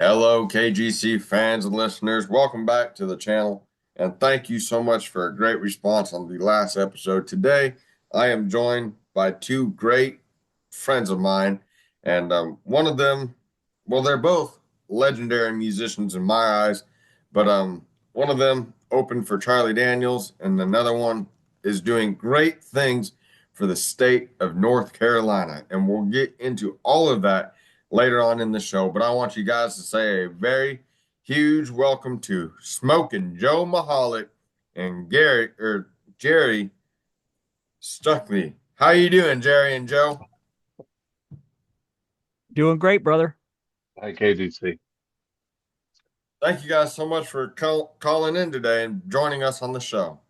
Hello, KGC fans and listeners. Welcome back to the channel, and thank you so much for a great response on the last episode. Today, I am joined by two great friends of mine, and one of them, well, they're both legendary musicians in my eyes, but one of them opened for Charlie Daniels, and another one is doing great things for the state of North Carolina, and we'll get into all of that later on in the show. But I want you guys to say a very huge welcome to Smoking Joe Meholick and Jerry Stuckley. How you doing, Jerry and Joe? Doing great, brother. Hi, KDC. Thank you guys so much for calling in today and joining us on the show.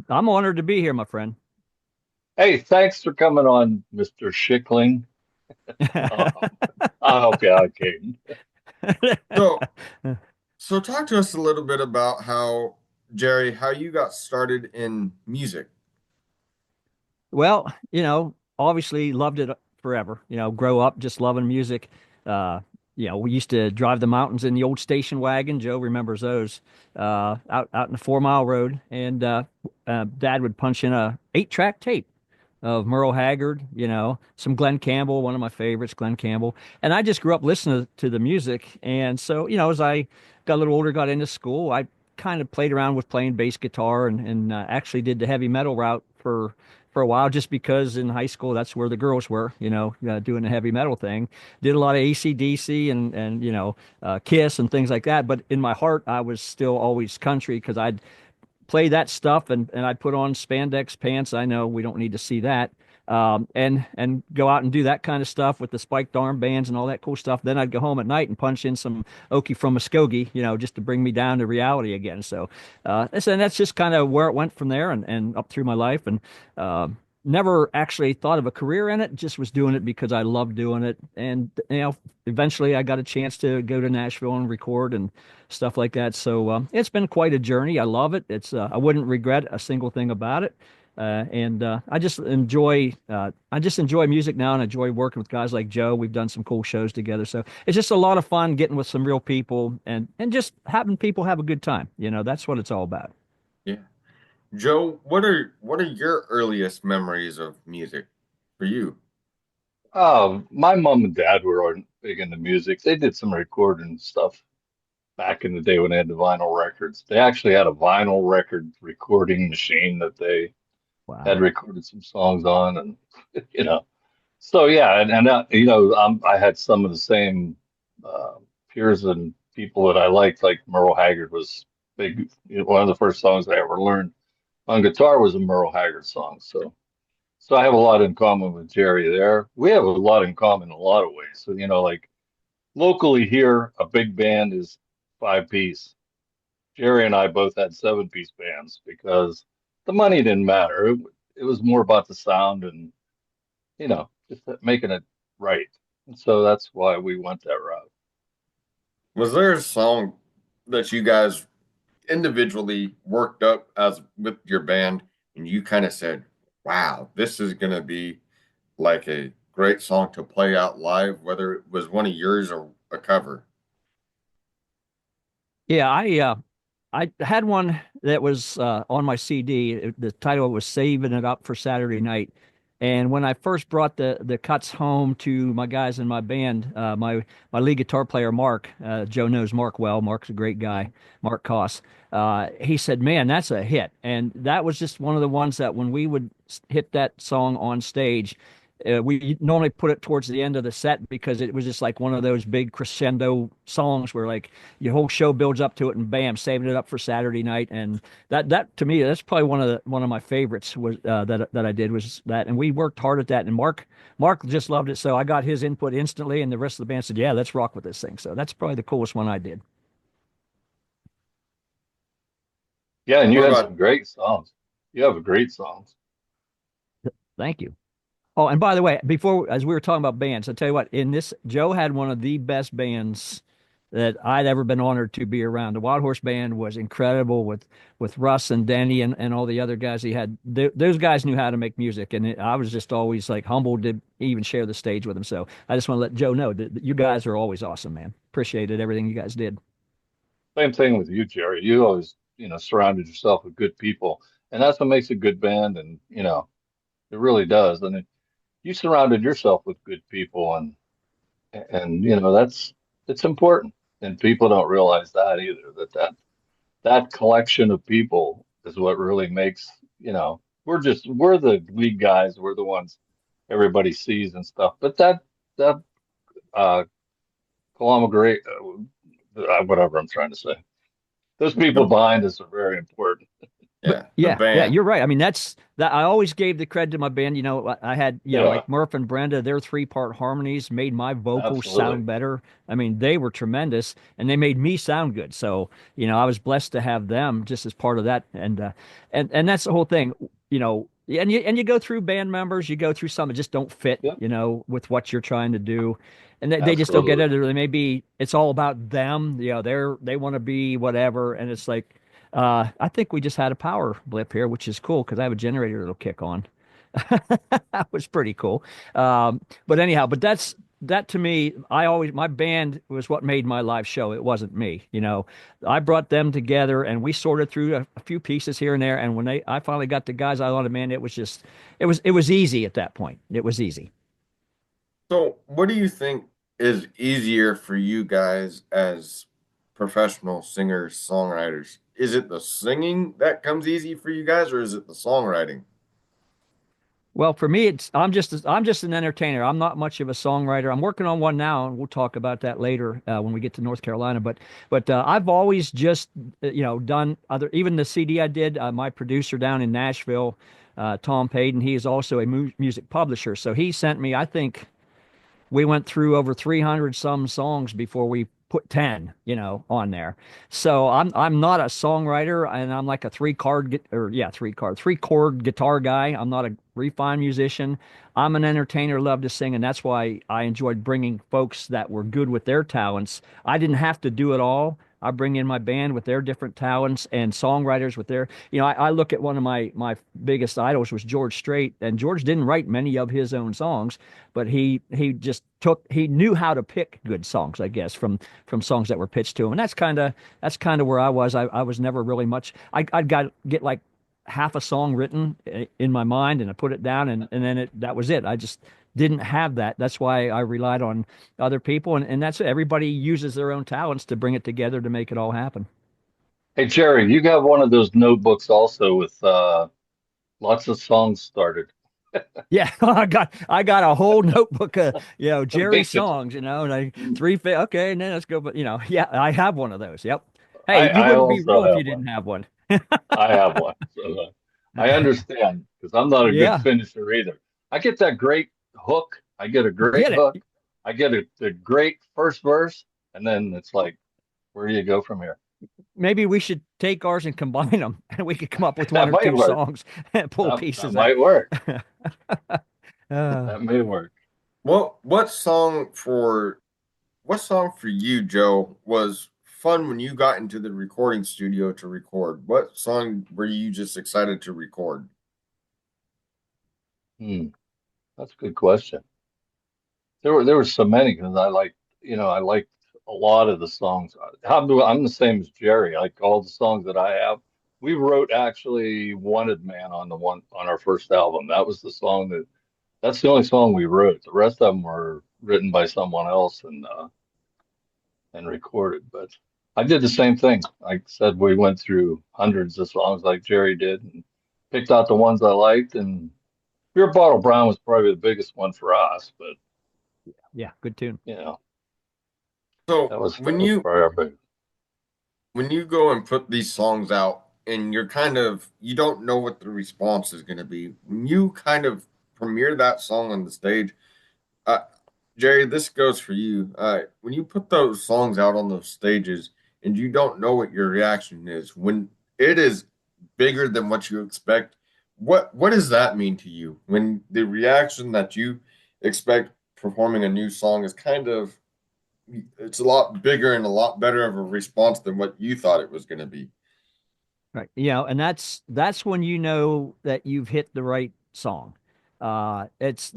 I'm honored to be here, my friend. Hey, thanks for coming on, Mr. Schickling. Uh, I hope you out, Caden. So, so talk to us a little bit about how Jerry, how you got started in music. Well, obviously loved it forever. Grow up just loving music. Uh, we used to drive the mountains in the old station wagon. Joe remembers those, out in the 4 Mile Road, and Dad would punch in a 8-track tape of Merle Haggard, some Glenn Campbell, one of my favorites, Glenn Campbell. And I just grew up listening to the music. And so, as I got a little older, got into school, I kind of played around with playing bass guitar and actually did the heavy metal route for a while, just because in high school, that's where the girls were, doing the heavy metal thing. Did a lot of AC/DC and Kiss and things like that. But in my heart, I was still always country because I'd play that stuff and I'd put on spandex pants. I know we don't need to see that. And go out and do that kind of stuff with the spiked armbands and all that cool stuff. Then I'd go home at night and punch in some Okie from Muskogee, just to bring me down to reality again. So, that's just kind of where it went from there and up through my life. And, never actually thought of a career in it, just was doing it because I loved doing it. And, eventually I got a chance to go to Nashville and record and stuff like that. So it's been quite a journey. I love it. I wouldn't regret a single thing about it. And I just enjoy music now and enjoy working with guys like Joe. We've done some cool shows together. So it's just a lot of fun getting with some real people and just having people have a good time. That's what it's all about. Yeah. Joe, what are your earliest memories of music for you? My mom and dad were big into music. They did some recording stuff back in the day when they had the vinyl records. They actually had a vinyl record recording machine that they had Wow. recorded some songs on, and you know, so yeah, I had some of the same uh, peers and people that I liked, like Merle Haggard was big. One of the first songs I ever learned on guitar was a Merle Haggard song. So I have a lot in common with Jerry there. We have a lot in common in a lot of ways. So, like locally here, a big band is 5 piece. Jerry and I both had 7 piece bands because the money didn't matter. It was more about the sound and, just making it right. And so that's why we went that route. Was there a song that you guys individually worked up as with your band and you kind of said, wow, this is going to be like a great song to play out live, whether it was one of yours or a cover? Yeah, I had one that was on my CD. The title was "Saving It Up for Saturday Night." And when I first brought the cuts home to my guys in my band, my lead guitar player Mark, Joe knows Mark well. Mark's a great guy, Mark Koss. He said, "Man, that's a hit." And that was just one of the ones that when we would hit that song on stage, we normally put it towards the end of the set because it was just like one of those big crescendo songs where like your whole show builds up to it and bam, saving it up for Saturday night. And that to me, that's probably one of my favorites was that I did was that. And we worked hard at that. And Mark just loved it. So I got his input instantly, and the rest of the band said, "Yeah, let's rock with this thing." So that's probably the coolest one I did. Yeah, and you What had about some great songs. You have great songs. Thank you. Oh, and by the way, before as we were talking about bands, I tell you what, in this Joe had one of the best bands that I'd ever been honored to be around. The Wild Horse Band was incredible with Russ and Denny and all the other guys he had. Those guys knew how to make music, and I was just always like humbled to even share the stage with them. So I just want to let Joe know that you guys are always awesome, man. Appreciated everything you guys did. Same thing with you, Jerry. You always, surrounded yourself with good people, and that's what makes a good band. And it really does. And you surrounded yourself with good people, and it's important. And people don't realize that either. That collection of people is what really makes, we're the lead guys. We're the ones everybody sees and stuff. But that uh, conglomerate, whatever I'm trying to say, those people The, behind us are very important. But yeah, the yeah, band. you're right. I mean, that's that. I always gave the credit to my band. I had, Yeah, like Murph and Brenda, their 3-part harmonies made my vocals absolutely. sound better. I mean, they were tremendous and they made me sound good. So, I was blessed to have them just as part of that. And that's the whole thing, and you go through band members, you go through some that just don't fit, Yeah, with what you're trying to do. And they just don't get absolutely. it, or they may be, it's all about them. They want to be whatever. And it's like, I think we just had a power blip here, which is cool because I have a generator that'll kick on. That was pretty cool. But anyhow, that to me, my band was what made my live show. It wasn't me. I brought them together and we sorted through a few pieces here and there. And when I finally got the guys I wanted, man, it was easy at that point. It was easy. So, what do you think is easier for you guys as professional singers, songwriters? Is it the singing that comes easy for you guys, or is it the songwriting? Well, for me, I'm just an entertainer. I'm not much of a songwriter. I'm working on one now, and we'll talk about that later when we get to North Carolina. But I've always just done other, even the CD I did. My producer down in Nashville, Tom Payton, he is also a music publisher. So he sent me, I think we went through over 300 some songs before we put 10, on there. So I'm not a songwriter, and I'm like a three chord guitar guy. I'm not a refined musician. I'm an entertainer, love to sing, and that's why I enjoyed bringing folks that were good with their talents. I didn't have to do it all. I bring in my band with their different talents and songwriters with their, I look at one of my biggest idols was George Strait, and George didn't write many of his own songs, but he knew how to pick good songs, I guess, from songs that were pitched to him. And that's kind of where I was. I was never really much. I'd get like half a song written in my mind, and I put it down, and then that was it. I just didn't have that. That's why I relied on other people, and that's it. Everybody uses their own talents to bring it together to make it all happen. Hey, Jerry, you got one of those notebooks also with lots of songs started. Yeah, I got a whole notebook of Jerry Me too. songs, and okay, and then let's go. But yeah, I have one of those. Yep. Hey, I, you I wouldn't be also real if have you one. didn't have one. I have one. So I understand because I'm not a good Yeah, finisher either. I get that great hook. I get a great get it. hook. I get the great first verse, and then it's like, where do you go from here? Maybe we should take ours and combine them, and we could come up with one That or might two work. songs and pull That pieces out. might work. Uh, That may work. What what song for what song for you, Joe, was fun when you got into the recording studio to record? What song were you just excited to record? Hmm, that's a good question. There were so many because I liked a lot of the songs. I'm the same as Jerry. Like all the songs that I have, we wrote actually Wanted Man on the one on our first album. That's the only song we wrote. The rest of them were written by someone else and recorded. But I did the same thing. Like I said, we went through hundreds of songs like Jerry did and picked out the ones I liked. And Beer Bottle Brown was probably the biggest one for us, but yeah, good tune. you know. So That was probably our big. when you go and put these songs out and you don't know what the response is going to be, when you kind of premiere that song on the stage, uh, Jerry, this goes for you. When you put those songs out on those stages and you don't know what your reaction is, when it is bigger than what you expect, what does that mean to you? When the reaction that you expect performing a new song is kind of it's a lot bigger and a lot better of a response than what you thought it was going to be. Right. You know, and that's when you know that you've hit the right song. It's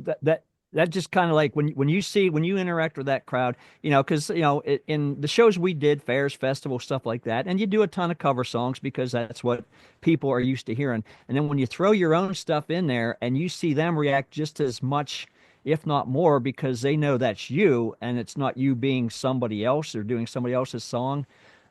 that just kind of like when you see when you interact with that crowd, you know, because you know in the shows we did, fairs, festivals, stuff like that, and you do a ton of cover songs because that's what people are used to hearing. And then when you throw your own stuff in there and you see them react just as much, if not more, because they know that's you and it's not you being somebody else or doing somebody else's song,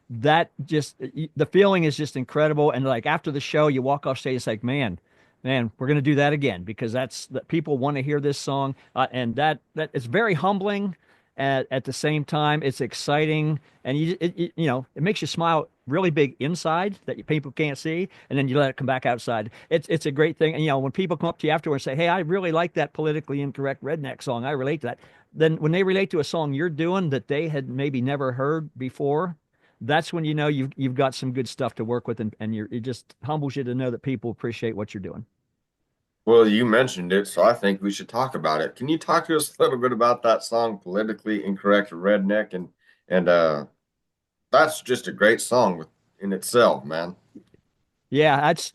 that just the feeling is just incredible. And like after the show, you walk off stage, it's like, man, we're going to do that again because that's that people want to hear this song. And that it's very humbling. At the same time, it's exciting, and you know it makes you smile really big inside that people can't see, and then you let it come back outside. It's a great thing, and you know when people come up to you afterwards and say, "Hey, I really like that politically incorrect redneck song. I relate to that." Then when they relate to a song you're doing that they had maybe never heard before, that's when you know you've got some good stuff to work with, and it just humbles you to know that people appreciate what you're doing. Well, you mentioned it, so I think we should talk about it. Can you talk to us a little bit about that song, "Politically Incorrect Redneck"? And that's just a great song in itself, man. Yeah, that's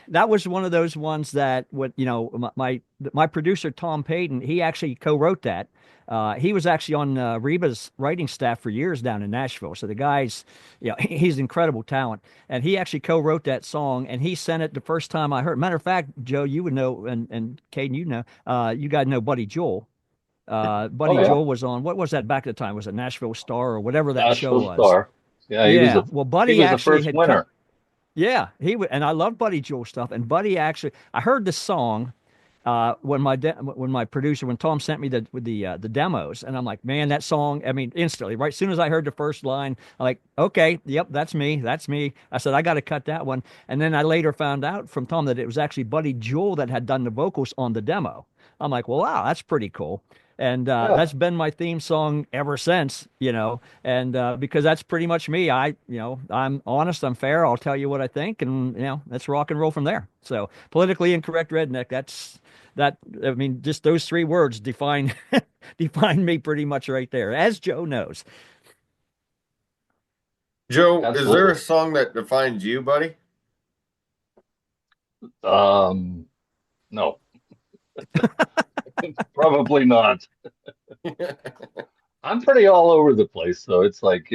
that was one of those ones that what you know my producer Tom Payton, he actually co-wrote that. He was actually on Reba's writing staff for years down in Nashville. So the guy's, you know, he's incredible talent, and he actually co-wrote that song. And he sent it the first time I heard. Matter of fact, Joe, you would know, and Caden, you know, you guys know Buddy Joel. Oh Buddy yeah, Joel was on what was that back at the time? Was it Nashville Star or whatever that show Nashville was? Star. Yeah, Yeah. Well, he Buddy was the actually first had cut. winner. Yeah, he would, and I love Buddy Jewel stuff. And Buddy actually, I heard the song when my producer when Tom sent me the demos, and I'm like, man, that song. I mean, instantly, right as soon as I heard the first line, I'm like, okay, yep, that's me, that's me. I said I got to cut that one, and then I later found out from Tom that it was actually Buddy Jewel that had done the vocals on the demo. I'm like, well, wow, that's pretty cool. And Yeah, that's been my theme song ever since, you know, and because that's pretty much me. You know, I'm honest, I'm fair. I'll tell you what I think, and you know, let's rock and roll from there. So, politically incorrect redneck. That. I mean, just those three words define define me pretty much right there, as Joe knows. Joe, is there a absolutely. song that defines you, buddy? Um, no, probably not. I'm pretty all over the place, so it's like,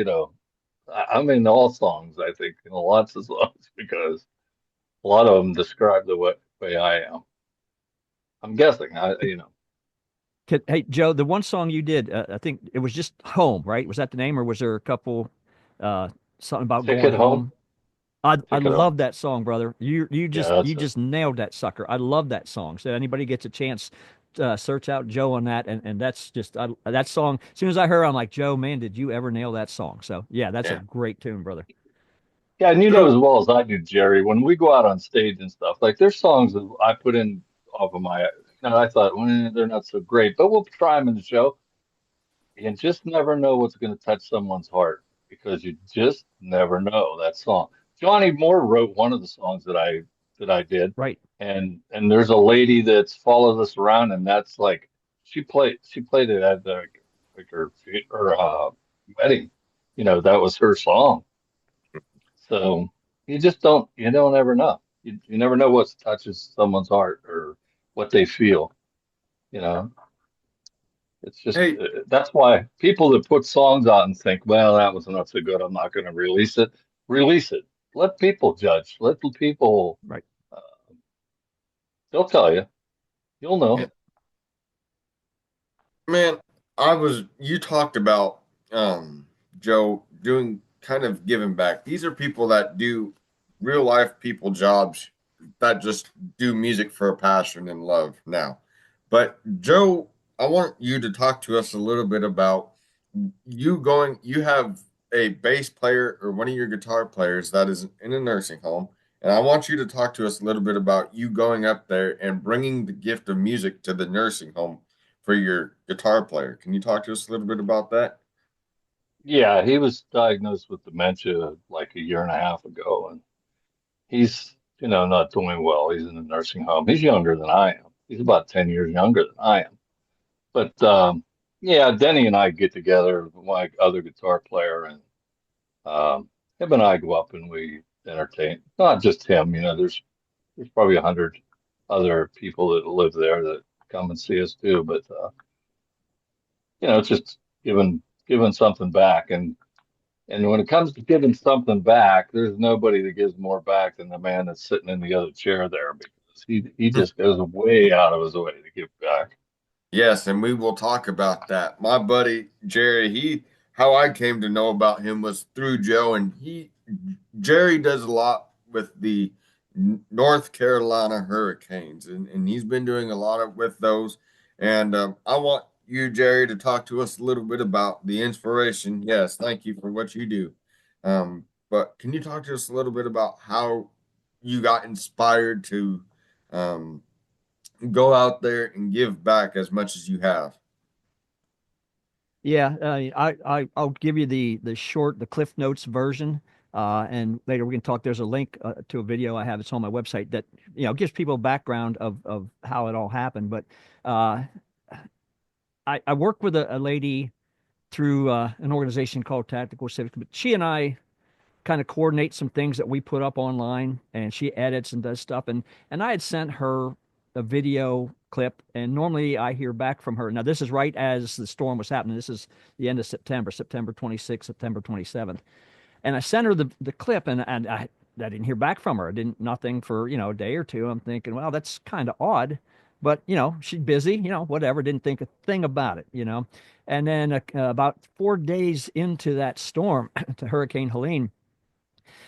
I'm in all songs, I think, in lots of songs because a lot of them describe the way I am. I'm guessing, Hey, Joe, the one song you did, I think it was just "Home," right? Was that the name, or was there a couple uh, something about Take going It Home, home? I Take It Home. love that song, brother. Yeah, that's You it. just nailed that sucker. I love that song. So anybody gets a chance, search out Joe on that, and that's just that song. As soon as I heard, I'm like, Joe, man, did you ever nail that song? So yeah, that's a Yeah. great tune, brother. Yeah, and you know as Joe, well as I do, Jerry, when we go out on stage and stuff, like there's songs that I put in off of I thought, they're not so great, but we'll try them in the show. You just never know what's going to touch someone's heart because you just never know that song. Johnny Moore wrote one of the songs that I did, Right. and there's a lady that's follows us around, and that's like she played it at like her wedding. That was her song. So you don't ever know. You never know what touches someone's heart or what they feel. You know. It's just hey, that's why people that put songs out and think, well, that was not so good, I'm not going to release it. Release it. Let people judge. Let the people. Right. Uh, they'll tell you. You'll yeah, know. man, you talked about Joe doing kind of giving back. These are people that do real life people jobs that just do music for a passion and love now. But Joe, I want you to talk to us a little bit about you have a bass player or one of your guitar players that is in a nursing home. And I want you to talk to us a little bit about you going up there and bringing the gift of music to the nursing home for your guitar player. Can you talk to us a little bit about that? Yeah, he was diagnosed with dementia like a year and a half ago, and he's not doing well. He's in a nursing home. He's younger than I am. He's about 10 years younger than I am. But Yeah, Denny and I get together, my other guitar player, and him and I go up and we entertain. Not just him, there's probably 100 other people that live there that come and see us too. But it's just giving something back, and when it comes to giving something back, there's nobody that gives more back than the man that's sitting in the other chair there because he just goes way out of his way to give back. Yes, and we will talk about that. My buddy Jerry, how I came to know about him was through Joe, and Jerry does a lot with the North Carolina Hurricanes, and he's been doing a lot of with those. And I want you, Jerry, to talk to us a little bit about the inspiration. Yes, thank you for what you do. But can you talk to us a little bit about how you got inspired to um, go out there and give back as much as you have? Yeah, I'll give you the Cliff Notes version, and later we can talk. There's a link to a video I have. It's on my website that gives people a background of how it all happened. But uh, I work with a lady through an organization called Tactical Civics, but she and I kind of coordinate some things that we put up online, and she edits and does stuff. And I had sent her a video clip, and normally I hear back from her. Now this is right as the storm was happening. This is the end of September, September 26th, September 27th. And I sent her the clip, and I didn't hear back from her. I didn't nothing for a day or two. I'm thinking, well, that's kind of odd, but she's busy, whatever. Didn't think a thing about it, And then about 4 days into that storm, to Hurricane Helene,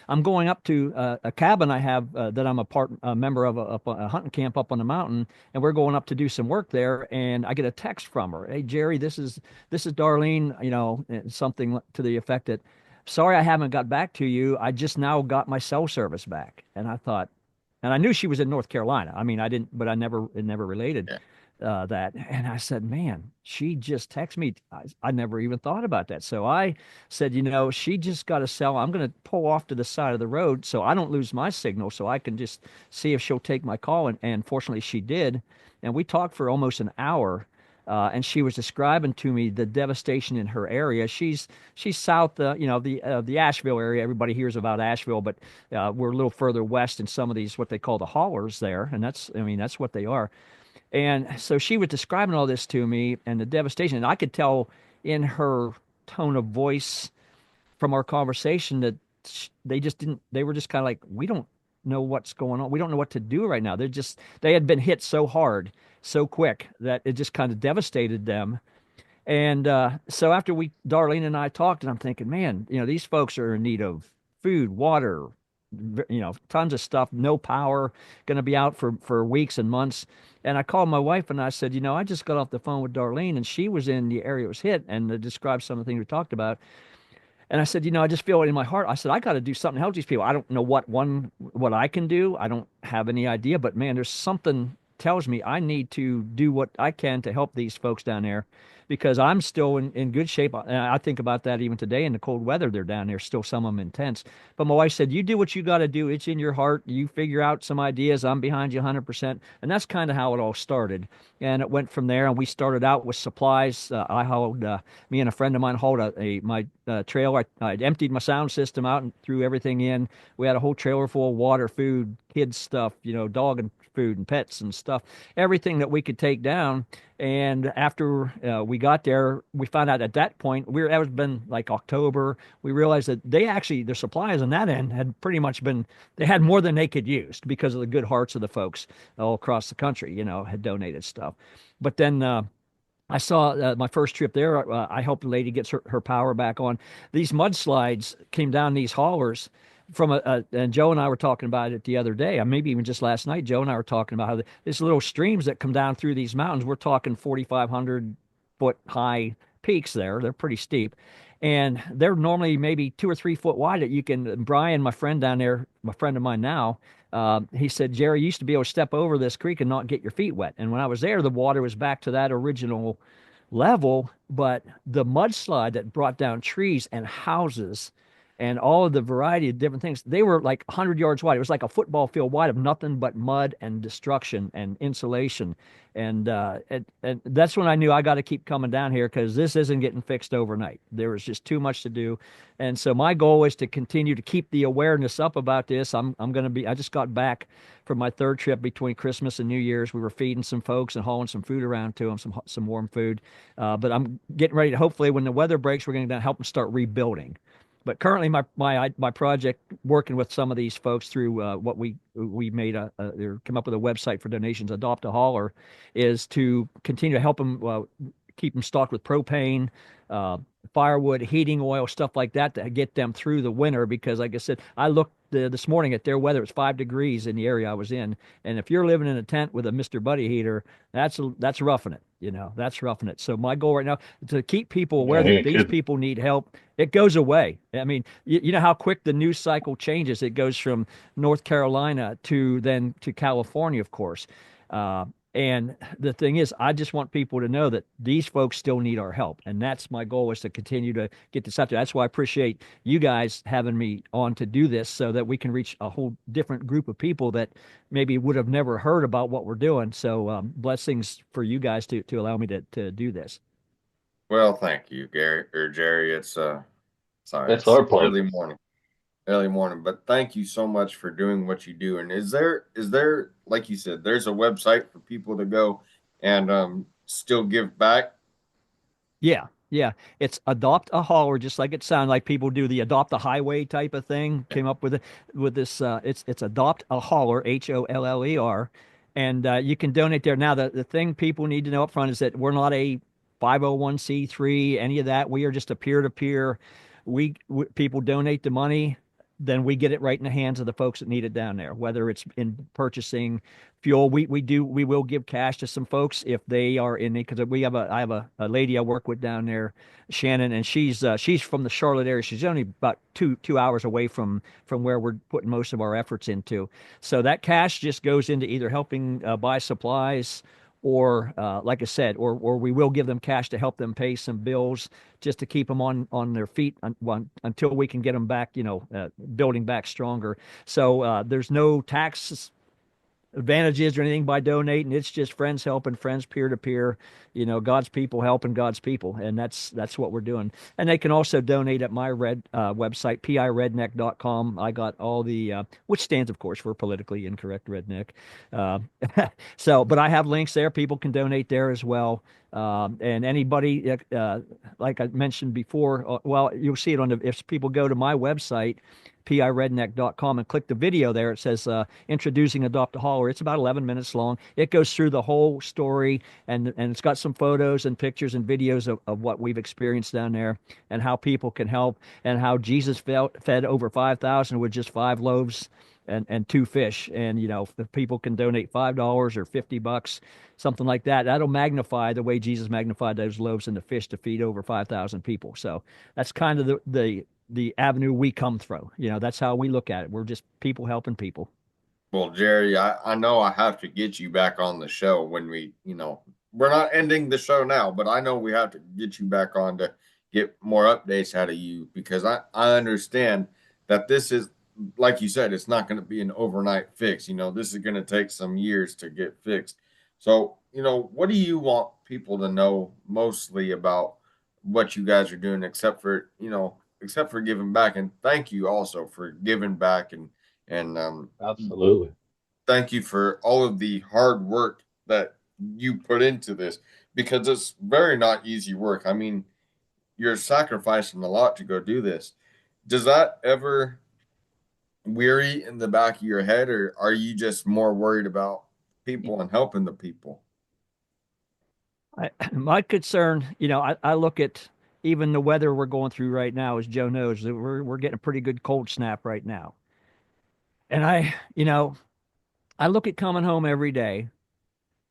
I'm going up to a cabin I have that I'm a member of a hunting camp up on the mountain, and we're going up to do some work there. And I get a text from her. Hey, Jerry, this is Darlene. Something to the effect that, sorry, I haven't got back to you. I just now got my cell service back. And I thought, and I knew she was in North Carolina. I mean, I didn't, but it never related Yeah. that. And I said, man, she just texted me. I never even thought about that. So I said, she just got a cell. I'm going to pull off to the side of the road so I don't lose my signal, so I can just see if she'll take my call. And fortunately, she did. And we talked for almost an hour. And she was describing to me the devastation in her area. She's south, the Asheville area. Everybody hears about Asheville, but we're a little further west in some of these what they call the haulers there, and that's what they are. And so she was describing all this to me and the devastation. And I could tell in her tone of voice from our conversation that they just didn't, they were just kind of like, we don't know what's going on. We don't know what to do right now. They had been hit so hard, so quick that it just kind of devastated them. And so after Darlene and I talked, and I'm thinking, man, these folks are in need of food, water, tons of stuff, no power, going to be out for weeks and months. And I called my wife and I said, I just got off the phone with Darlene, and she was in the area it was hit and described some of the things we talked about. And I said, I just feel it in my heart. I said, I got to do something to help these people. I don't know what I can do. I don't have any idea, but man, there's something tells me I need to do what I can to help these folks down there because I'm still in good shape. And I think about that even today in the cold weather they're down there, still some of them intense. But my wife said, you do what you got to do. It's in your heart. You figure out some ideas. I'm behind you 100%. And that's kind of how it all started. And it went from there. And we started out with supplies. I hauled, me and a friend of mine hauled my trailer. I emptied my sound system out and threw everything in. We had a whole trailer full of water, food, kids stuff, dog and food and pets and stuff, everything that we could take down. And after we got there, we found out at that point, that was been like October, we realized that their supplies on that end had pretty much they had more than they could use because of the good hearts of the folks all across the country, had donated stuff. But then, I saw my first trip there. I helped a lady get her power back on. These mudslides came down these haulers and Joe and I were talking about it the other day, or maybe even just last night. Joe and I were talking about how these little streams that come down through these mountains, we're talking 4,500 foot high peaks there. They're pretty steep. And they're normally maybe 2 or 3 foot wide that Brian, my friend down there, my friend of mine now, he said, Jerry, you used to be able to step over this creek and not get your feet wet. And when I was there, the water was back to that original level, but the mudslide that brought down trees and houses and all of the variety of different things. They were like 100 yards wide. It was like a football field wide of nothing but mud and destruction and insulation. And that's when I knew I got to keep coming down here because this isn't getting fixed overnight. There was just too much to do. And so my goal is to continue to keep the awareness up about this. I'm going to be, I just got back from my third trip between Christmas and New Year's. We were feeding some folks and hauling some food around to them, some warm food. But I'm getting ready to, hopefully when the weather breaks, we're going to help them start rebuilding. But currently, my project working with some of these folks through what we made or come up with a website for donations, Adopt a Hauler, is to continue to help them keep them stocked with propane, uh, firewood, heating oil, stuff like that to get them through the winter. Because, like I said, I looked this morning at their weather. It's 5 degrees in the area I was in, and if you're living in a tent with a Mr. Buddy heater, that's roughing it. That's roughing it. So my goal right now is to keep people aware Yeah, you that ain't these kidding. people need help. It goes away. I mean, you know how quick the news cycle changes. It goes from North Carolina to California, of course. Uh, and the thing is, I just want people to know that these folks still need our help. And that's my goal, is to continue to get this out there. That's why I appreciate you guys having me on to do this so that we can reach a whole different group of people that maybe would have never heard about what we're doing. So blessings for you guys to allow me to do this. Well, thank you, Gary or Jerry. It's sorry, It's it's our pleasure. early morning, but thank you so much for doing what you do. And is there like you said, there's a website for people to go and still give back? Yeah, yeah. It's adopt a hauler, just like it sounds like people do the adopt a highway type of thing. Came up with this. It's adopt a hauler, HOLLER, and you can donate there. Now, the thing people need to know up front is that we're not a 501(c)(3), any of that. We are just a peer to peer. People donate the money, then we get it right in the hands of the folks that need it down there. Whether it's in purchasing fuel, we will give cash to some folks if they are in it, because I have a lady I work with down there, Shannon, and she's from the Charlotte area. She's only about two hours away from where we're putting most of our efforts into. So that cash just goes into either helping buy supplies, or like I said, or we will give them cash to help them pay some bills, just to keep them on their feet until we can get them back, building back stronger. So there's no tax advantages or anything by donating. It's just friends helping friends, peer to peer, God's people helping God's people. And that's what we're doing. And they can also donate at my website, piredneck.com. I got all the, which stands, of course, for politically incorrect redneck. Uh, but I have links there. People can donate there as well. And anybody, like I mentioned before, well, you'll see it if people go to my website, piredneck.com, and click the video there. It says introducing Adopt a Hauler. It's about 11 minutes long. It goes through the whole story, and it's got some photos and pictures and videos of what we've experienced down there, and how people can help, and how Jesus fed over 5,000 with just 5 loaves and 2 fish. And if people can donate $5 or $50, something like that, that'll magnify the way Jesus magnified those loaves and the fish to feed over 5,000 people. So that's kind of the avenue we come through. That's how we look at it. We're just people helping people. Well, Jerry, I know I have to get you back on the show when we're not ending the show now, but I know we have to get you back on to get more updates out of you, because I understand that this is, like you said, it's not going to be an overnight fix. This is going to take some years to get fixed. So, what do you want people to know mostly about what you guys are doing, except for giving back? And thank you also for giving back, and Absolutely. thank you for all of the hard work that you put into this, because it's very not easy work. I mean, you're sacrificing a lot to go do this. Does that ever weary in the back of your head, or are you just more worried about people and helping the people? My concern, I look at even the weather we're going through right now, as Joe knows, that we're getting a pretty good cold snap right now. And I look at coming home every day.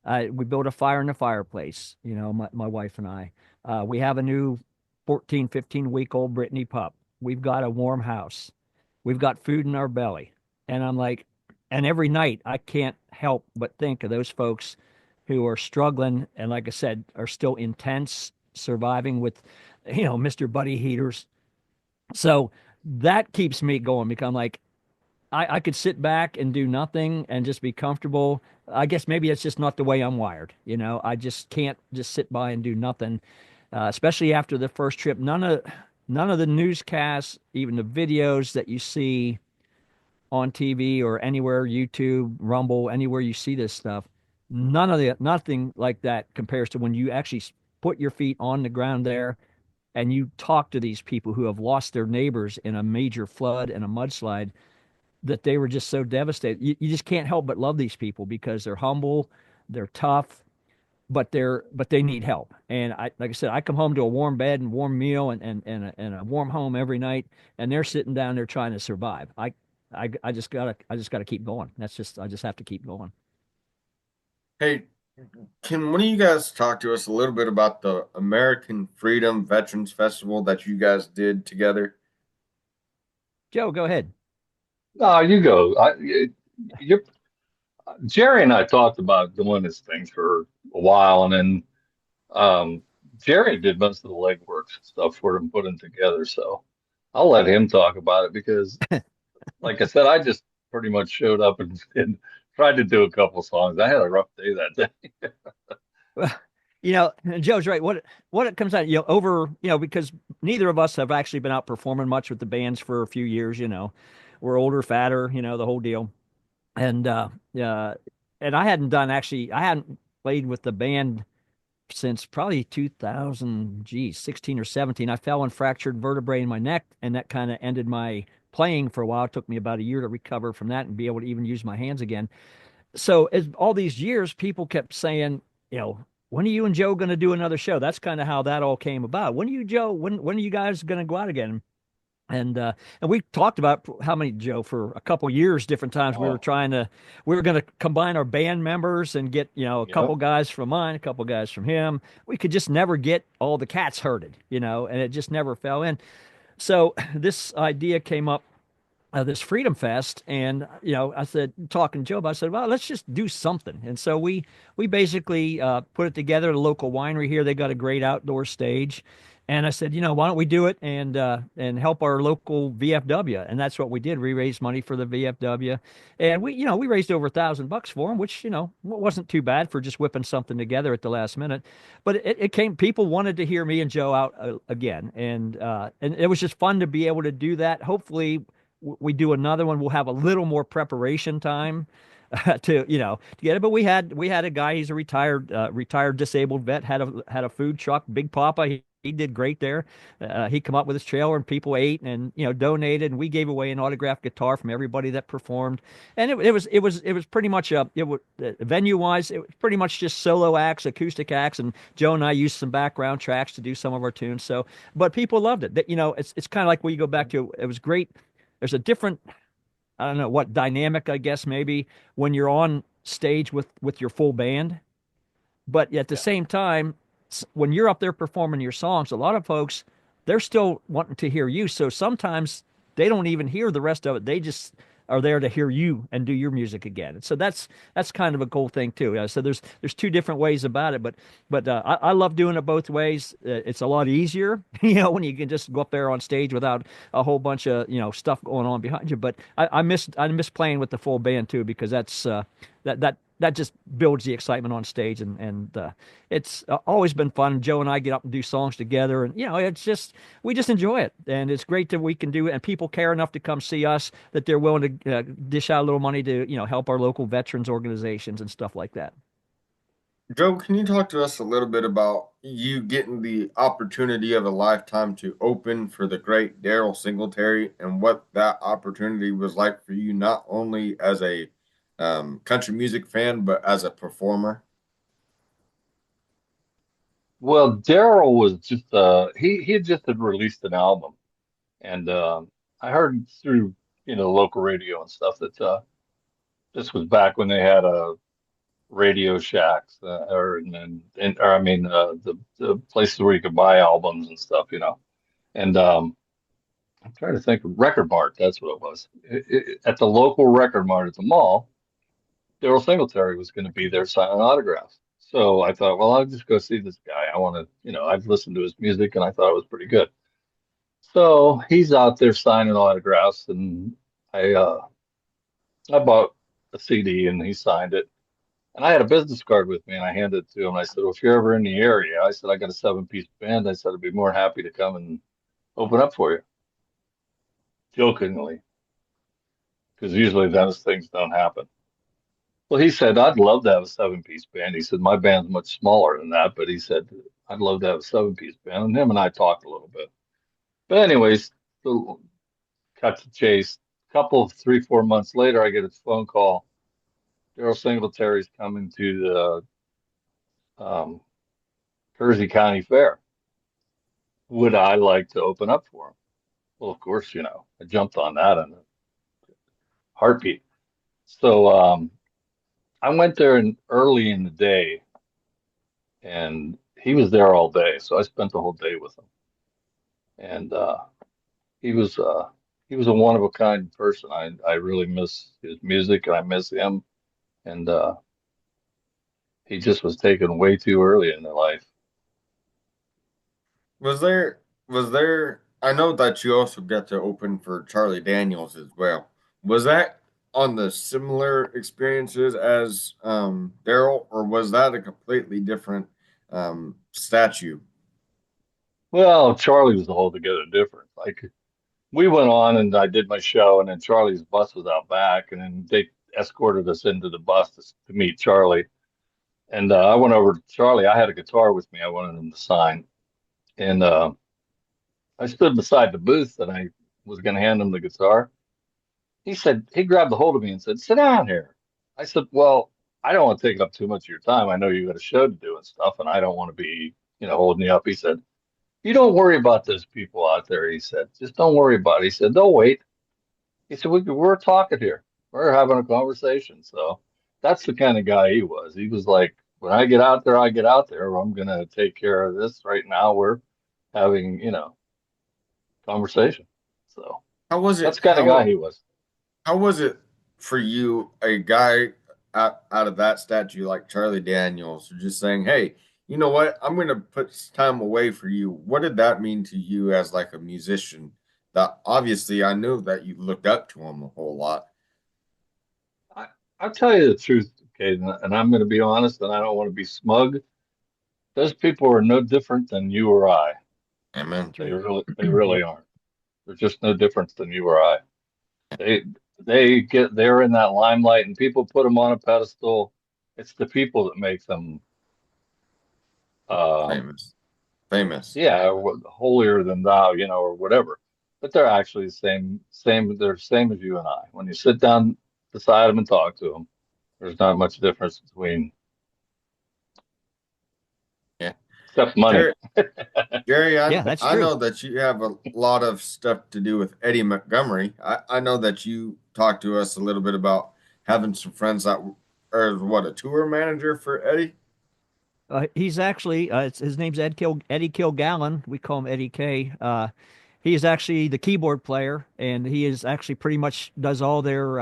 We build a fire in the fireplace, my wife and I. We have a new 14, 15-week-old Brittany pup. We've got a warm house. We've got food in our belly. And I'm like, and every night I can't help but think of those folks who are struggling and, like I said, are still intense, surviving with, Mr. Buddy heaters. So that keeps me going because I'm like, I could sit back and do nothing and just be comfortable. I guess maybe it's just not the way I'm wired. I just can't just sit by and do nothing, especially after the first trip. None of the newscasts, even the videos that you see on TV or anywhere, YouTube, Rumble, anywhere you see this stuff, nothing like that compares to when you actually put your feet on the ground there and you talk to these people who have lost their neighbors in a major flood and a mudslide, that they were just so devastated. You just can't help but love these people because they're humble, they're tough, but they need help. And like I said, I come home to a warm bed and warm meal and a warm home every night, and they're sitting down there trying to survive. I just gotta keep going. I just have to keep going. Hey, can one of you guys talk to us a little bit about the American Freedom Veterans Festival that you guys did together? Joe, go ahead. No, you go. You, Jerry and I talked about doing this thing for a while, and then Jerry did most of the legwork stuff for it and putting together. So I'll let him talk about it because, like I said, I just pretty much showed up and tried to do a couple songs. I had a rough day that day. Well, Joe's right. What it comes out, because neither of us have actually been out performing much with the bands for a few years. We're older, fatter, the whole deal. And uh, and I hadn't played with the band since probably 2000, 16 or 17. I fell and fractured vertebrae in my neck, and that kind of ended my playing for a while. It took me about a year to recover from that and be able to even use my hands again. So as all these years, people kept saying, when are you and Joe going to do another show? That's kind of how that all came about. When are you, Joe? When are you guys going to go out again? And we talked about how many, Joe, for a couple years, different times Oh, we were going to combine our band members and get, a couple yep. guys from mine, a couple guys from him. We could just never get all the cats herded, and it just never fell in. So this idea came up, this Freedom Fest, and I said, talking to Joe, I said, well, let's just do something. And so we basically put it together at a local winery here. They got a great outdoor stage, and I said, why don't we do it and help our local VFW? And that's what we did. We raised money for the VFW, and we raised over $1,000 for them, which wasn't too bad for just whipping something together at the last minute. But it came. People wanted to hear me and Joe out again, and it was just fun to be able to do that. Hopefully we do another one, we'll have a little more preparation time to get it. But we had a guy. He's a retired disabled vet. Had a food truck. Big Papa. He did great there. He come up with his trailer and people ate and donated. And we gave away an autographed guitar from everybody that performed. And it was pretty much venue wise. It was pretty much just solo acts, acoustic acts, and Joe and I used some background tracks to do some of our tunes. So, but people loved it. It's kind of like when you go back to it was great. There's a different, I don't know what dynamic, I guess maybe when you're on stage with your full band, but at the Yeah. same time, when you're up there performing your songs, a lot of folks, they're still wanting to hear you. So sometimes they don't even hear the rest of it. They just are there to hear you and do your music again. And so that's kind of a cool thing too. So there's two different ways about it, but I love doing it both ways. It's a lot easier, when you can just go up there on stage without a whole bunch of stuff going on behind you. But I miss playing with the full band too because that just builds the excitement on stage, and it's always been fun. Joe and I get up and do songs together, and it's just we just enjoy it, and it's great that we can do it, and people care enough to come see us that they're willing to dish out a little money to help our local veterans organizations and stuff like that. Joe, can you talk to us a little bit about you getting the opportunity of a lifetime to open for the great Daryl Singletary and what that opportunity was like for you, not only as a country music fan, but as a performer? Well, Daryl was just he had just had released an album, and I heard through local radio and stuff that this was back when they had Radio Shacks, or I mean the places where you could buy albums and stuff. And I'm trying to think of Record Mart. That's what it was. At the local Record Mart at the mall, Daryl Singletary was going to be there signing autographs. So I thought, well, I'll just go see this guy. I want to, I've listened to his music and I thought it was pretty good. So he's out there signing autographs, and I uh, I bought a CD, and he signed it. And I had a business card with me, and I handed it to him. I said, "Well, if you're ever in the area," I said, "I got a 7-piece band." I said, "I'd be more than happy to come and open up for you," jokingly, because usually those things don't happen. Well, he said, "I'd love to have a 7-piece band." He said, "My band's much smaller than that," but he said, "I'd love to have a 7-piece band." And him and I talked a little bit. But anyways, the cut to chase. A couple of 3, 4 months later, I get a phone call. Daryl Singletary's coming to the Jersey County Fair. Would I like to open up for him? Well, of course, I jumped on that in a heartbeat. So I went there early in the day, and he was there all day. So I spent the whole day with him, and he was uh, he was a one of a kind person. I really miss his music, and I miss him. And he just was taken way too early in their life. Was there I know that you also got to open for Charlie Daniels as well. Was that on the similar experiences as Daryl, or was that a completely different statue? Well, Charlie was altogether different. Like we went on, and I did my show, and then Charlie's bus was out back, and then they escorted us into the bus to meet Charlie. And I went over to Charlie. I had a guitar with me. I wanted him to sign, and I stood beside the booth, and I was going to hand him the guitar. He grabbed a hold of me and said, "Sit down here." I said, "Well, I don't want to take up too much of your time. I know you got a show to do and stuff, and I don't want to be, holding you up." He said, "You don't worry about those people out there." He said, "Just don't worry about it." He said, "They'll wait." He said, we're talking here. We're having a conversation." So that's the kind of guy he was. He was like, "When I get out there, I get out there. I'm going to take care of this right now. We're having, conversation." So How was that's it? the kind of guy he was. How was it for you, a guy out of that statue like Charlie Daniels, just saying, "Hey, you know what? I'm going to put time away for you." What did that mean to you as like a musician? That obviously I knew that you looked up to him a whole lot. I, I'll tell you the truth, okay, and I'm going to be honest, and I don't want to be smug. Those people are no different than you or I. Amen. They really aren't. They're just no different than you or I. They they're in that limelight, and people put them on a pedestal. It's the people that make them, um, Famous. Famous. yeah, holier than thou, or whatever. But they're actually the same. They're the same as you and I. When you sit down beside them and talk to them, there's not much difference between, Yeah. except money. Jerry, Jerry, Yeah, that's I true. know that you have a lot of stuff to do with Eddie Montgomery. I know that you talked to us a little bit about having some friends that are what, a tour manager for Eddie? He's actually his name's Eddie Kilgallen. We call him Eddie K. He is actually the keyboard player, and he is actually pretty much does all their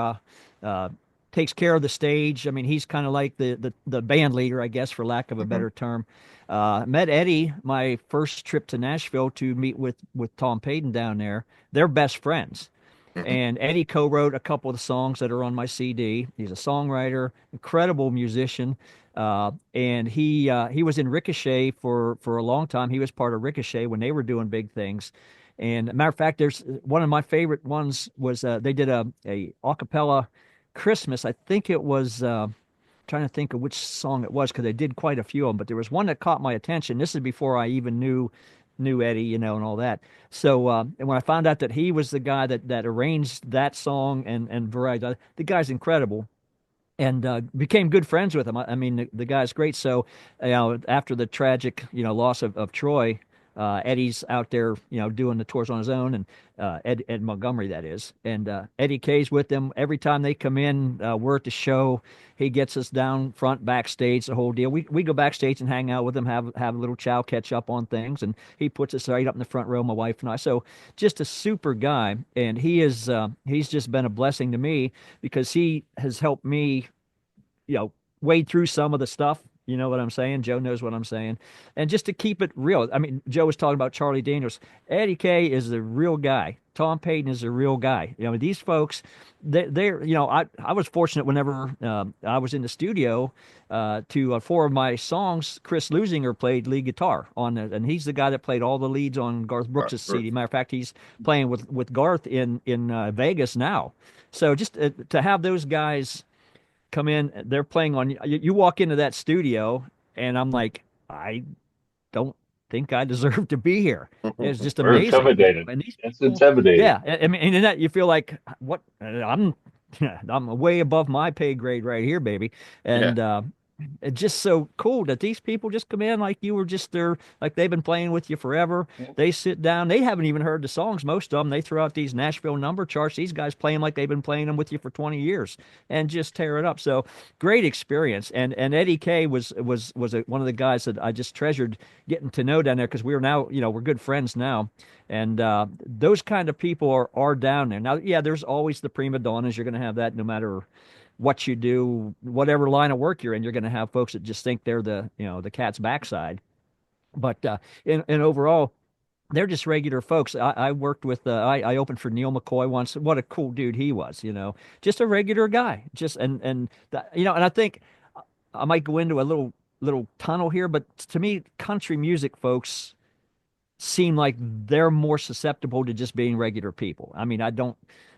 uh, takes care of the stage. I mean, he's kind of like the band leader, I guess, for lack of a Hmm. better term. Met Eddie my first trip to Nashville to meet with Tom Payton down there. They're best friends. Hmm. And Eddie co-wrote a couple of the songs that are on my CD. He's a songwriter, incredible musician, and he was in Ricochet for a long time. He was part of Ricochet when they were doing big things. And matter of fact, there's one of my favorite ones was they did a acapella Christmas. I think it was trying to think of which song it was because they did quite a few of them. But there was one that caught my attention. This is before I even knew Eddie, and all that. So and when I found out that he was the guy that arranged that song and variety, the guy's incredible and became good friends with him. I mean, the guy's great. So, after the tragic, loss of Troy, Eddie's out there, doing the tours on his own, and Ed Montgomery, that is, and Eddie K's with them every time they come in. We're at the show. He gets us down front, backstage, the whole deal. We go backstage and hang out with him, have a little chow, catch up on things, and he puts us right up in the front row, my wife and I. So, just a super guy, and he's just been a blessing to me because he has helped me, you know, wade through some of the stuff, You know what I'm saying? Joe knows what I'm saying. And just to keep it real, I mean, Joe was talking about Charlie Daniels. Eddie Kay is the real guy. Tom Payton is the real guy. You know, these folks, they're, you know, I was fortunate whenever I was in the studio to four of my songs, Chris Lusinger played lead guitar on it, and he's the guy that played all the leads on Garth Brooks' CD. Matter of fact, he's playing with Garth in Vegas now. So just to have those guys come in, they're playing on. You walk into that studio, and I'm like, I don't think I deserve to be here. It's just We're amazing, you know. intimidated. And these It's people, intimidating. yeah, I mean, and in that you feel like what I'm way above my pay grade right here, baby. Yeah. And it's just so cool that these people just come in like you were just there, like they've been playing with you forever. Yeah. They sit down, they haven't even heard the songs, most of them. They throw out these Nashville number charts. These guys playing like they've been playing them with you for 20 years and just tear it up. So great experience. And Eddie Kay was one of the guys that I just treasured getting to know down there because we are now, you know, we're good friends now. And those kind of people are down there. Now, yeah, there's always the prima donnas. You're going to have that no matter what you do, whatever line of work you're in, you're going to have folks that just think they're the, you know, the cat's backside. But in overall, they're just regular folks. I worked with, I opened for Neil McCoy once. What a cool dude he was, you know, just a regular guy. Just, and that, you know, and I think I might go into a little tunnel here, but to me, country music folks seem like they're more susceptible to just being regular people. I mean, I don't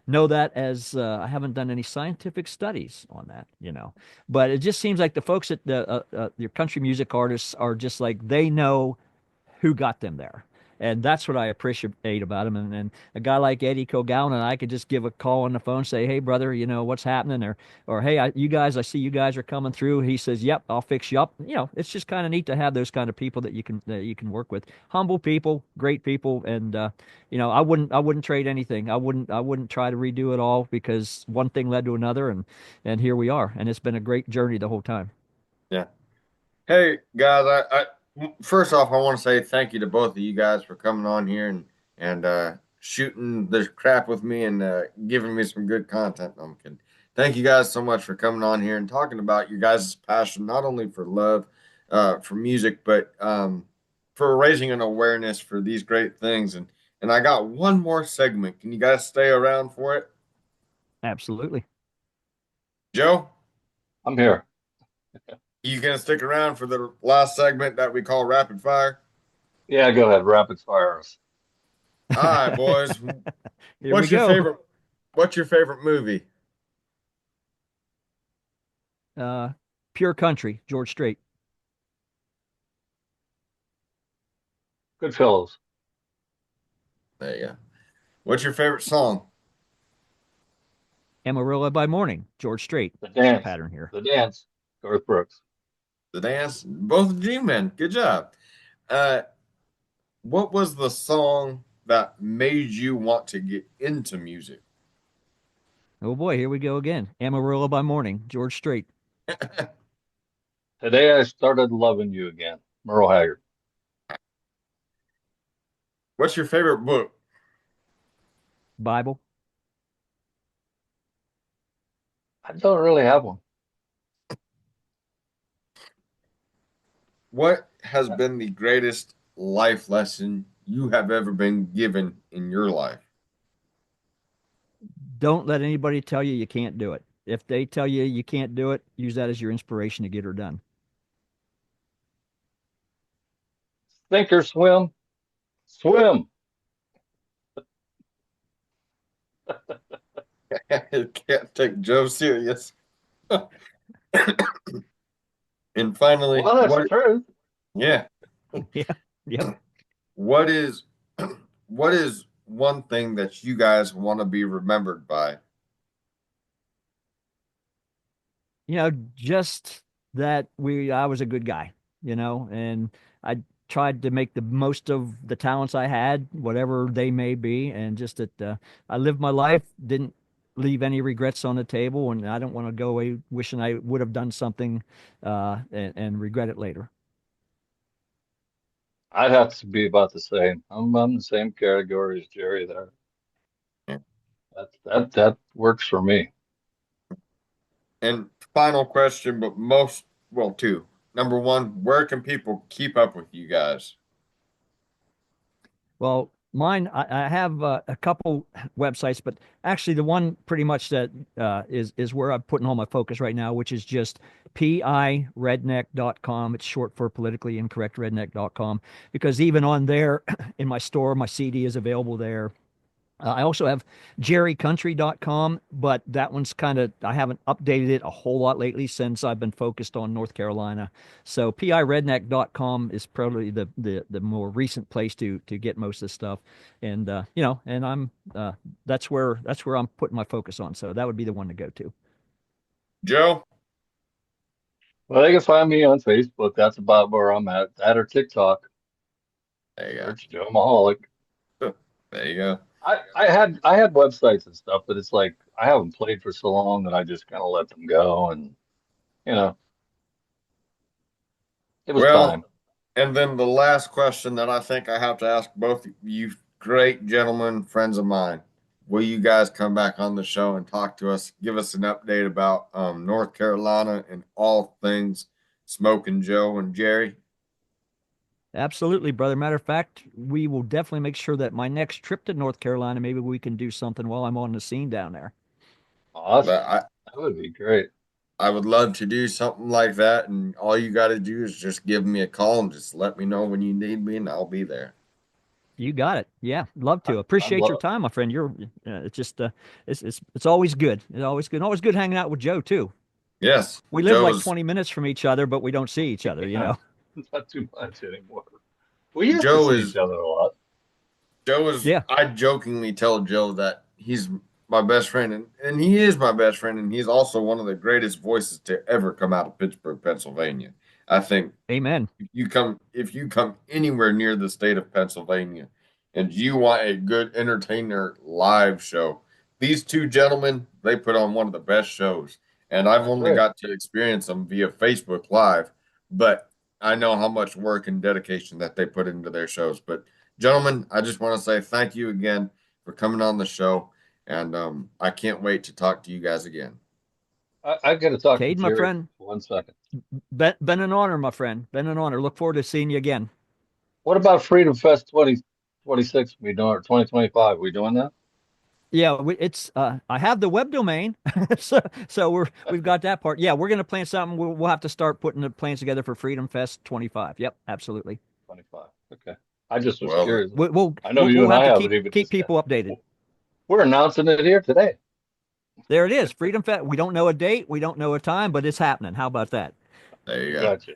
know that as I haven't done any scientific studies on that, you know, but it just seems like the folks at the your country music artists are just like they know who got them there. And that's what I appreciate about him. And a guy like Eddie Kogallen and I could just give a call on the phone, say, "Hey, brother, you know what's happening?" Or "Hey, you guys, I see you guys are coming through." He says, "Yep, I'll fix you up." You know, it's just kind of neat to have those kind of people that you can work with. Humble people, great people, and you know, I wouldn't trade anything. I wouldn't try to redo it all because one thing led to another, and here we are. And it's been a great journey the whole time. Yeah. Hey guys, first off, I want to say thank you to both of you guys for coming on here and shooting the crap with me and giving me some good content. No, I'm kidding. Thank you guys so much for coming on here and talking about your guys' passion, not only for love, for music, but for raising an awareness for these great things. And I got one more segment. Can you guys stay around for it, Absolutely. Joe? I'm here. You gonna stick around for the last segment that we call rapid fire? Yeah, go ahead. Rapid fire us. All right, boys. Here we What's your go. favorite? What's your favorite movie? Uh, Pure Country, George Strait. Good fellows. There you go. What's your favorite song? Amarillo by Morning, George Strait. The dance. Pattern here. The dance. Garth Brooks. The Dance. Both G-Men. Good job. Uh, what was the song that made you want to get into music? Oh boy, here we go again. Amarillo by Morning, George Strait. Today I started loving you again. Merle Haggard. What's your favorite book? Bible. I don't really have one. What has been the greatest life lesson you have ever been given in your life? Don't let anybody tell you you can't do it. If they tell you you can't do it, use that as your inspiration to get her done. Sink or swim? Swim. I can't take Joe serious. And finally, Well, that's the truth. yeah, Yeah. Yep. what is what is one thing that you guys want to be remembered by? You know, just that I was a good guy, you know, and I tried to make the most of the talents I had, whatever they may be, and just that I lived my life, didn't leave any regrets on the table, and I don't want to go away wishing I would have done something and regret it later. I'd have to be about the same. I'm the same category as Jerry there. Yeah. That works for me. And final question, but most, well, two. number one, where can people keep up with you guys? Well, mine, I have a couple websites, but actually the one pretty much that is where I'm putting all my focus right now, which is just piredneck.com. It's short for politically incorrect redneck.com, because even on there in my store, my CD is available there. I also have jerrycountry.com, but that one's kind of, I haven't updated it a whole lot lately since I've been focused on North Carolina. So piredneck.com is probably the more recent place to get most of the stuff. And and I'm that's where I'm putting my focus on. So that would be the one to go to. Joe? Well, they can find me on Facebook. That's about where I'm at. That or TikTok. There you Search Joe Meholick. go. There you go. I had websites and stuff, but it's like I haven't played for so long that I just kind of let them go, and you know, it was time. Well, and then the last question that I think I have to ask both of you great gentlemen, friends of mine. Will you guys come back on the show and talk to us, give us an update about North Carolina and all things Smoking Joe and Jerry? Absolutely, brother. Matter of fact, we will definitely make sure that my next trip to North Carolina, maybe we can do something while I'm on the scene down there. Awesome. But That would be great. I would love to do something like that, and all you got to do is just give me a call and just let me know when you need me, and I'll be there. You got it. Yeah, love I, to. I'd Appreciate your love. time, my friend. You're it's just it's always good. It's always good hanging out with Joe too. Yes, We live Joe like is 20 minutes from each other, but we don't see each other, you Yeah, know. not too much anymore. We used to Joe see is each other a lot. Joe is, Yeah. I jokingly tell Joe that he's my best friend, and he is my best friend, and he's also one of the greatest voices to ever come out of Pittsburgh, Pennsylvania. I think Amen. if you come anywhere near the state of Pennsylvania and you want a good entertainer live show, these two gentlemen, they put on one of the best shows. And I've That's only right. got to experience them via Facebook Live, but I know how much work and dedication that they put into their shows. But gentlemen, I just want to say thank you again for coming on the show, and I can't wait to talk to you guys again. I got to talk to Cade, my Jerry friend, for 1 second. been an honor, my friend. Been an honor. Look forward to seeing you again. What about Freedom Fest 2026? We doing or 2025? We doing that? Yeah, it's I have the web domain, so we've got that part. Yeah, we're gonna plan something. We'll have to start putting the plans together for Freedom Fest 25. Yep, absolutely. 25. Okay. I just was Well, curious. We, we'll I know we'll you we'll and have I to haven't keep even keep discussed. people updated. We're announcing it here today. There it is, Freedom Fest. We don't know a date, we don't know a time, but it's happening. How about that? there you go. Gotcha.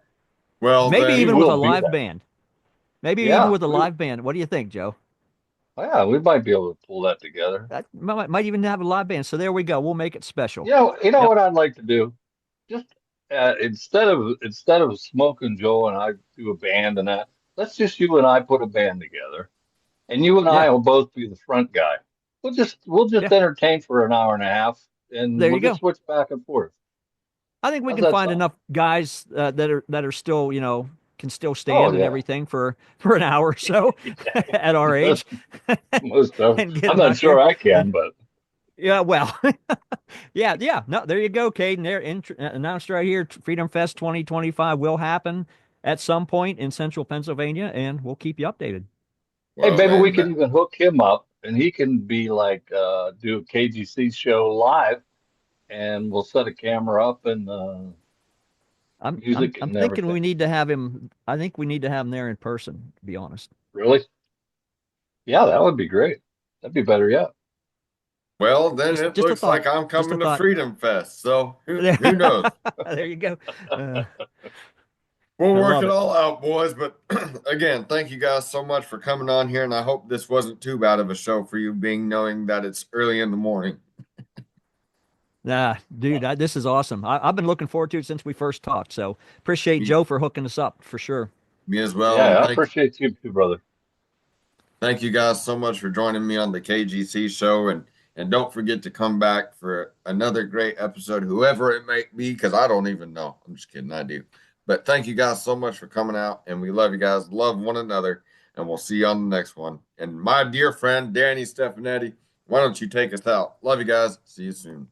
Well, Maybe We then, even with will a be live there. band. Maybe even Yeah. with a live band. What do you think, Joe? Yeah, we might be able to pull that together. That might even have a live band. So there we go. We'll make it special. You know Yep. what I'd like to do? Just instead of Smoking Joe and I do a band and that, let's just you and I put a band together, and you and Yeah. I will both be the front guy. We'll just Yeah. entertain for an hour and a half, and There we'll you just go. switch back and forth. I think we How's can that find sound? enough guys that are still, can still Oh stand and yeah, everything for an hour or so at our age most of. and get I'm them not out there. sure I And can, but yeah, well, yeah, yeah. No, there you go, Caden. There, announced right here. Freedom Fest 2025 will happen at some point in central Pennsylvania, and we'll keep you updated. hey, well maybe we then, could even hook him up, and he can be like do a KGC show live, and we'll set a camera up and I'm music and thinking we everything. need to have him. I think we need to have him there in person. To be honest. Really? Yeah, that would be great. That'd be better yet. well, then it Just a looks thought. like I'm Just a coming to thought. Freedom Fest. So There, who knows? there you go. We'll I work love it it. all out, boys. But again, thank you guys so much for coming on here, and I hope this wasn't too bad of a show for you, being knowing that it's early in the morning. Nah, dude, this is awesome. I've been looking forward to it since we first talked. So appreciate Me, Joe for hooking us up for sure. me as well, Yeah, and I thank appreciate you too, brother. thank you guys so much for joining me on the KGC show, and don't forget to come back for another great episode, whoever it may be, because I don't even know. I'm just kidding, I do. But thank you guys so much for coming out, and we love you guys. Love one another, and we'll see you on the next one. And my dear friend Danny Stefanetti, why don't you take us out? Love you guys. See you soon.